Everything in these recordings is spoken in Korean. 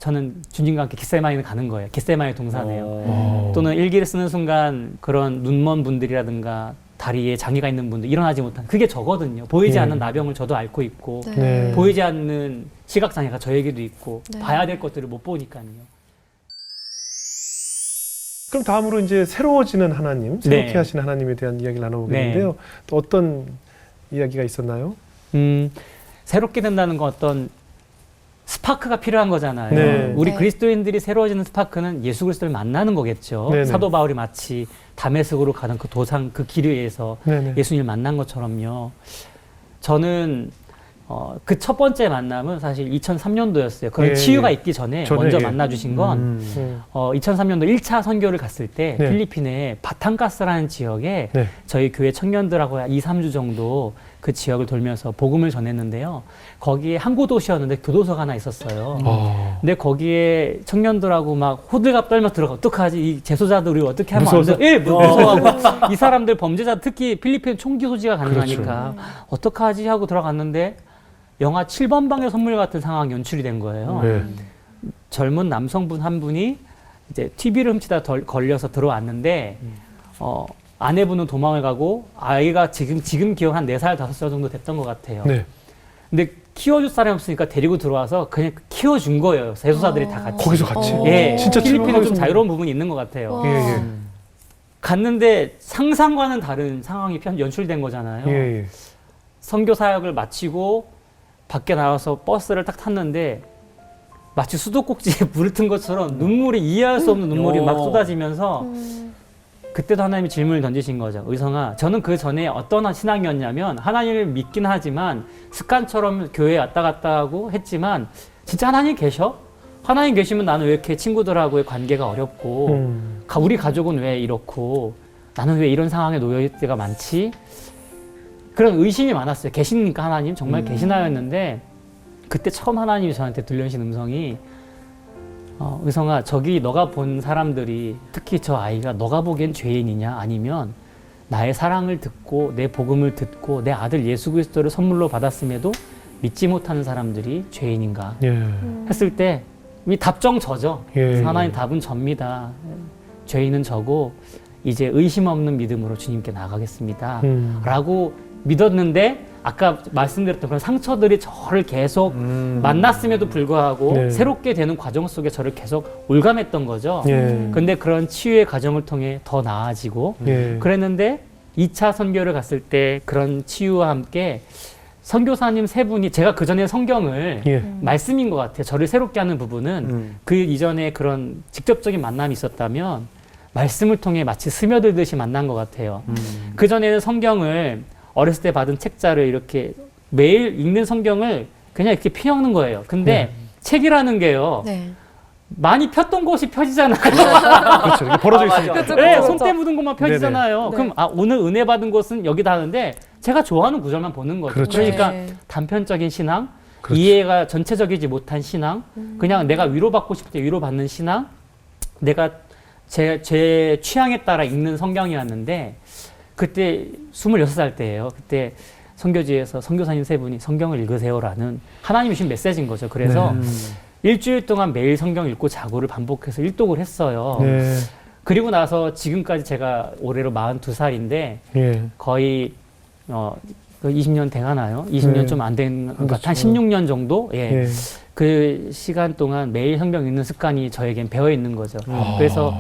저는 주님과 함께 겟세마니를 가는 거예요. 겟세마니 동산에요. 또는 일기를 쓰는 순간 그런 눈먼 분들이라든가 다리에 장애가 있는 분들, 일어나지 못한, 그게 저거든요. 보이지 않는 나병을 저도 앓고 있고, 네. 보이지 않는 시각장애가 저에게도 있고, 네. 봐야 될 것들을 못 보니까요. 그럼 다음으로 이제 새로워지는 하나님, 새롭게 네. 하시는 하나님에 대한 이야기를 나눠보겠는데요. 네. 또 어떤 이야기가 있었나요? 새롭게 된다는 건 어떤 스파크가 필요한 거잖아요. 네. 우리 네. 그리스도인들이 새로워지는 스파크는 예수 그리스도를 만나는 거겠죠. 네네. 사도 바울이 마치 다메섹으로 가는 그 도상, 그 길 위에서 네네. 예수님을 만난 것처럼요. 저는 그 첫 번째 만남은 사실 2003년도였어요. 그런 예, 치유가 예. 있기 전에 전에, 먼저 예. 만나주신 건 2003년도 1차 선교를 갔을 때 네. 필리핀의 바탕가스라는 지역에 네. 저희 교회 청년들하고 2, 3주 정도 그 지역을 돌면서 복음을 전했는데요. 거기에 항구 도시였는데 교도소가 하나 있었어요. 근데 거기에 청년들하고 막 호들갑 떨며 들어가. 어떡하지? 이 재소자들이 어떻게 하면 안 돼? 예, 무서워하고. 이 사람들 범죄자, 특히 필리핀 총기 소지가 가능하니까 어떡하지? 하고 들어갔는데 영화 7번 방의 선물 같은 상황이 연출이 된 거예요. 네. 젊은 남성분 한 분이 이제 TV를 훔치다 걸려서 들어왔는데 아내분은 도망을 가고 아이가 지금 기억 한 4살, 5살 정도 됐던 것 같아요. 네. 근데 키워줄 사람이 없으니까 데리고 들어와서 그냥 키워준 거예요. 재소자들이 다 같이. 거기서 같이? 예, 진짜 필리핀은 좀 칠번 자유로운 부분이 있는 것 같아요. 예, 예. 갔는데 상상과는 다른 상황이 연출된 거잖아요. 예, 예. 선교 사역을 마치고 밖에 나와서 버스를 딱 탔는데 마치 수도꼭지에 물을 튼 것처럼 눈물이 이해할 수 없는 눈물이 막 쏟아지면서 그때도 하나님이 질문을 던지신 거죠. 의성아, 저는 그 전에 어떤 신앙이었냐면 하나님을 믿긴 하지만 습관처럼 교회에 왔다 갔다 하고 했지만 진짜 하나님 계셔? 하나님 계시면 나는 왜 이렇게 친구들하고의 관계가 어렵고 우리 가족은 왜 이렇고 나는 왜 이런 상황에 놓여 있을 때가 많지? 그런 의심이 많았어요. 계십니까 하나님? 정말 계시나였는데 그때 처음 하나님이 저한테 들려주신 음성이 의성아, 저기 너가 본 사람들이 특히 저 아이가 너가 보기엔 죄인이냐 아니면 나의 사랑을 듣고 내 복음을 듣고 내 아들 예수 그리스도를 선물로 받았음에도 믿지 못하는 사람들이 죄인인가 예. 했을 때 이 답정 저죠. 예. 하나님 답은 접니다. 죄인은 저고 이제 의심 없는 믿음으로 주님께 나가겠습니다. 라고 믿었는데 아까 말씀드렸던 그런 상처들이 저를 계속 만났음에도 불구하고 네. 새롭게 되는 과정 속에 저를 계속 올감했던 거죠. 예. 근데 그런 치유의 과정을 통해 더 나아지고 예. 그랬는데 2차 선교를 갔을 때 그런 치유와 함께 선교사님 3분이 제가 그 전에 성경을 예. 말씀인 것 같아요. 저를 새롭게 하는 부분은 그 이전에 그런 직접적인 만남이 있었다면 말씀을 통해 마치 스며들듯이 만난 것 같아요. 그 전에는 성경을 어렸을 때 받은 책자를 이렇게 매일 읽는 성경을 그냥 이렇게 펴먹는 거예요. 근데 책이라는 게요. 네. 많이 폈던 곳이 펴지잖아요. 그렇죠. 이게 벌어져 있으니까. 그렇죠. 네, 그렇죠. 손때 묻은 것만 펴지잖아요. 네네. 그럼 오늘 은혜 받은 곳은 여기다 하는데 제가 좋아하는 구절만 보는 거죠. 그렇죠. 그러니까 네. 단편적인 신앙, 그렇죠. 이해가 전체적이지 못한 신앙, 그냥 내가 위로받고 싶을 때 위로받는 신앙, 내가 제 취향에 따라 읽는 성경이었는데 그때 26살 때예요. 그때 선교지에서 선교사님 3분이 성경을 읽으세요라는 하나님이 주신 메시지인 거죠. 그래서 일주일 동안 매일 성경 읽고 자고를 반복해서 일독을 했어요. 네. 그리고 나서 지금까지 제가 올해로 42살인데 예. 거의 20년 돼가나요? 20년 좀 안 된 것 같아요. 한 16년 정도? 예. 예. 그 시간 동안 매일 성경 읽는 습관이 저에겐 배어 있는 거죠. 그래서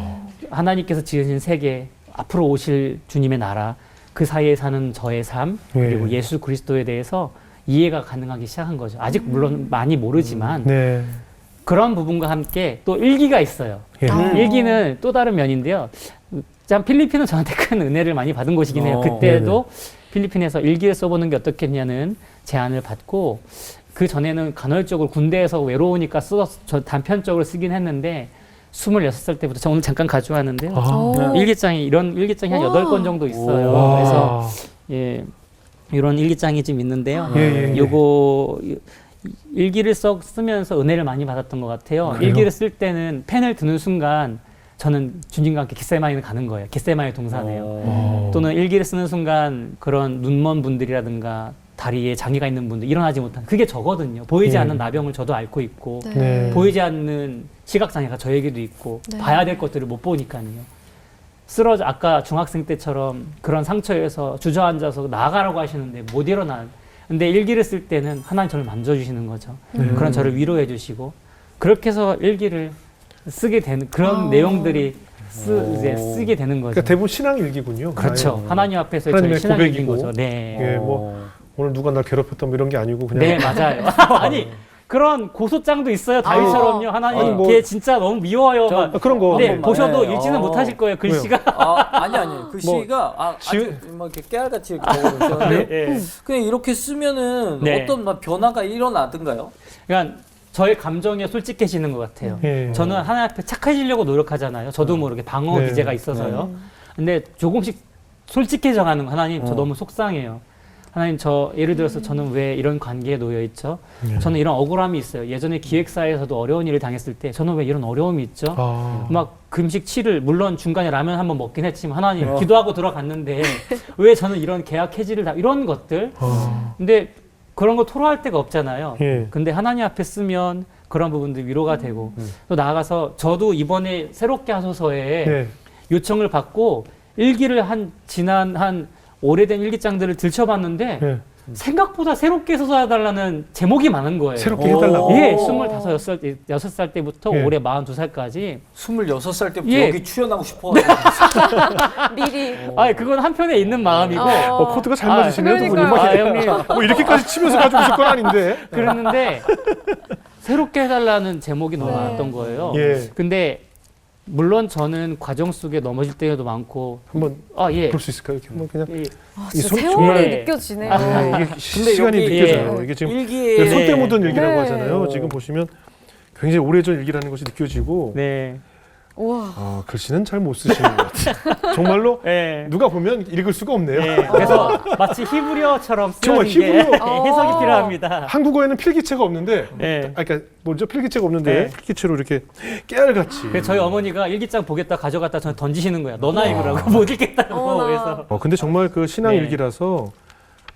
하나님께서 지으신 세계, 앞으로 오실 주님의 나라, 그 사이에 사는 저의 삶, 그리고 예수 그리스도에 대해서 이해가 가능하기 시작한 거죠. 아직 물론 많이 모르지만 네. 그런 부분과 함께 또 일기가 있어요. 예. 일기는 또 다른 면인데요. 참 필리핀은 저한테 큰 은혜를 많이 받은 곳이긴 해요. 그때도 필리핀에서 일기를 써보는 게 어떻겠냐는 제안을 받고 그 전에는 간헐적으로 군대에서 외로우니까 저 단편적으로 쓰긴 했는데 26살 때부터 저 오늘 잠깐 가져왔는데요. 일기장이 이런 일기장이 한 8권 정도 있어요. 와. 그래서 예. 이런 일기장이 좀 있는데요. 예. 요거 일기를 쓰면서 은혜를 많이 받았던 것 같아요. 그래요? 일기를 쓸 때는 펜을 드는 순간 저는 주님과 함께 겟세마니를 가는 거예요. 겟세마니 동산에요. 또는 일기를 쓰는 순간 그런 눈먼 분들이라든가 다리에 장애가 있는 분들, 일어나지 못한 그게 저거든요. 보이지 예. 않는 나병을 저도 앓고 있고 네. 네. 보이지 않는 시각장애가 저에게도 있고 네. 봐야 될 것들을 못 보니까요. 쓰러져 아까 중학생 때처럼 그런 상처에서 주저앉아서 나가라고 하시는데 못 일어나. 근데 일기를 쓸 때는 하나님 저를 만져주시는 거죠. 그런 저를 위로해 주시고 그렇게 해서 일기를 쓰게 되는 그런 내용들이 이제 쓰게 되는 거죠. 그러니까 대부분 신앙 일기군요. 그렇죠. 아예. 하나님 앞에서 하나님의 저희 신앙 일기인 고백이고. 거죠. 네. 예, 뭐 오늘 누가 날 괴롭혔다 뭐 이런 게 아니고 그냥 네, 맞아요. 아니, 그런 고소장도 있어요. 다윗처럼요. 하나님, 아니, 뭐- 걔 진짜 너무 미워요. 막. 아, 그런 거. 네, 번만. 보셔도 네. 읽지는 못하실 거예요. 글씨가. 아니 글씨가 아주 막 이렇게 깨알같이 이렇게 적어놓으셨는데 네. 그냥 이렇게 쓰면은 네. 어떤 막 변화가 일어나든가요? 그러니까 저의 감정에 솔직해지는 것 같아요. 예. 저는 하나님 앞에 착해지려고 노력하잖아요. 저도 모르게 방어 네. 기제가 있어서요. 근데 조금씩 솔직해져 가는 거. 하나님, 저 너무 속상해요. 하나님, 저 예를 들어서 저는 왜 이런 관계에 놓여 있죠? 네. 저는 이런 억울함이 있어요. 예전에 기획사에서도 어려운 일을 당했을 때 저는 왜 이런 어려움이 있죠? 아. 막 금식 7일 물론 중간에 라면 한번 먹긴 했지만 하나님 기도하고 들어갔는데 왜 저는 이런 계약 해지를 다 이런 것들 근데 그런 거 토로할 데가 없잖아요. 예. 근데 하나님 앞에 쓰면 그런 부분들 위로가 되고 또 나아가서 저도 이번에 새롭게 하소서에 예. 요청을 받고 일기를 지난 한 오래된 일기장들을 들춰봤는데 예. 생각보다 새롭게 써달라는 제목이 많은 거예요. 새롭게 해달라고. 예, 25, 6살 때부터 예. 올해 42살까지 26살 때부터 예. 여기 출연하고 싶어. 미리. 아, 그건 한편에 있는 마음이고 코드가 잘 아, 맞으시네요. 두 분. 그러니까요. 아, 형님 뭐 이렇게까지 치면서 가지고 있을 건 아닌데. 그랬는데 새롭게 해달라는 제목이 너무 네. 많았던 거예요. 예. 근데 물론 저는 과정 속에 넘어질 때도 많고 한번 예. 볼 수 있을까요? 이렇게 한번 그냥. 아, 이 진짜 손- 세월이 정말- 느껴지네요. 네, 이게 시간이 여기- 느껴져요. 예. 이게 지금 일기에 손때 네. 묻은 일기라고 네. 하잖아요. 지금 보시면 굉장히 오래전 일기라는 것이 느껴지고 네. 우와. 글씨는 잘 못 쓰시는 것 같아요. 정말로 네. 누가 보면 읽을 수가 없네요. 네. 그래서 마치 히브리어처럼 정말 쓰여진 게 히브리어. 해석이 필요합니다. 한국어에는 필기체가 없는데, 네. 그러니까 먼저 필기체가 없는데 네. 필기체로 이렇게 깨알같이. 그래서 저희 어머니가 일기장 보겠다 가져갔다 저한테 던지시는 거야. 너나 읽으라고 못 읽겠다고. 어머나. 그래서 근데 정말 그 신앙 네. 일기라서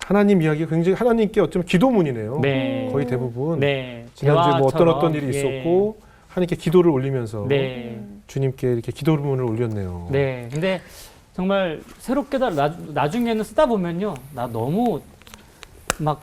하나님 이야기가 굉장히 하나님께 어쩌면 기도문이네요. 네. 거의 대부분. 네. 지난주에 뭐 대화처럼, 어떤 일이 예. 있었고 하나님께 기도를 올리면서 네. 주님께 이렇게 기도문을 올렸네요. 네. 근데 정말 새롭게 나중에는 쓰다 보면요. 나 너무 막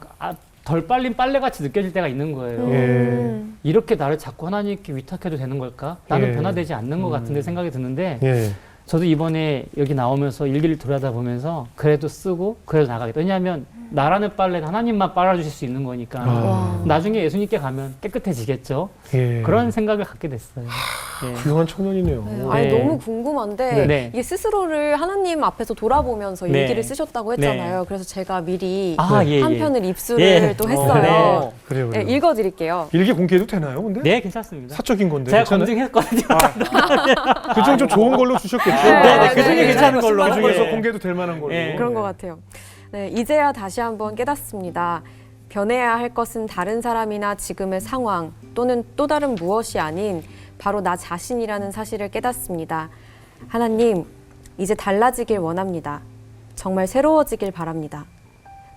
덜 빨린 빨래같이 느껴질 때가 있는 거예요. 예. 이렇게 나를 자꾸 하나님께 위탁해도 되는 걸까? 나는 예. 변화되지 않는 것 같은데 생각이 드는데 예. 저도 이번에 여기 나오면서 일기를 돌아다보면서 그래도 쓰고 그래도 나가겠다. 왜냐하면 나라는 빨래는 하나님만 빨아주실 수 있는 거니까 아. 나중에 예수님께 가면 깨끗해지겠죠. 예. 그런 생각을 갖게 됐어요. 예. 훌륭한 청년이네요. 네, 아니 네. 너무 궁금한데 네. 이게 스스로를 하나님 앞에서 돌아보면서 네. 일기를 쓰셨다고 했잖아요. 그래서 제가 미리 예, 한 예. 편을 입수를 예. 또 했어요. 그래요. 네, 읽어드릴게요. 일기 공개해도 되나요? 근데 네, 괜찮습니다. 사적인 건데. 제가 괜찮아요? 검증했거든요. 그중 좀 좋은 걸로 주셨겠죠. 네, 그 중에 네, 괜찮은 걸로. 그 중에서 예. 공개도 될 만한 걸로. 예. 그런 것 같아요. 네, 이제야 다시 한번 깨닫습니다. 변해야 할 것은 다른 사람이나 지금의 상황 또는 또 다른 무엇이 아닌 바로 나 자신이라는 사실을 깨닫습니다. 하나님, 이제 달라지길 원합니다. 정말 새로워지길 바랍니다.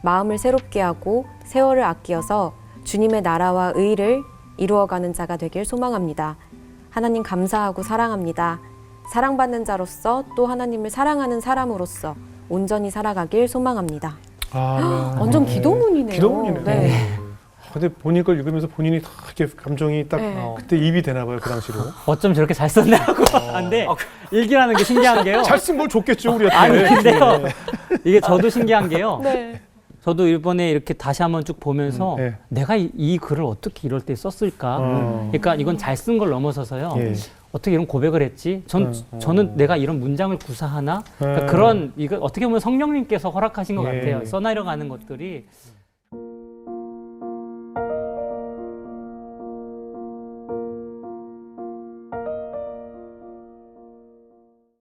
마음을 새롭게 하고 세월을 아끼어서 주님의 나라와 의를 이루어가는 자가 되길 소망합니다. 하나님 감사하고 사랑합니다. 사랑받는 자로서 또 하나님을 사랑하는 사람으로서 온전히 살아가길 소망합니다. 완전 기도문이네요. 기도문이네요. 네. 근데 본인 걸 읽으면서 본인이 다 이렇게 감정이 딱 네. 그때 입이 되나 봐요, 그 당시로. 어쩜 저렇게 잘 썼나 하고 한데 일기라는 게 신기한 게요. 잘 쓴 걸 줬겠죠, 우리한테. 아니 근데요. 이게 저도 신기한 게요. 네. 저도 이번에 이렇게 다시 한번 쭉 보면서 네. 내가 이 글을 어떻게 이럴 때 썼을까? 그러니까 이건 잘 쓴 걸 넘어서서요. 예. 어떻게 이런 고백을 했지? 저는 내가 이런 문장을 구사하나? 그러니까 그런 이거 어떻게 보면 성령님께서 허락하신 것 예. 같아요. 써내려가는 것들이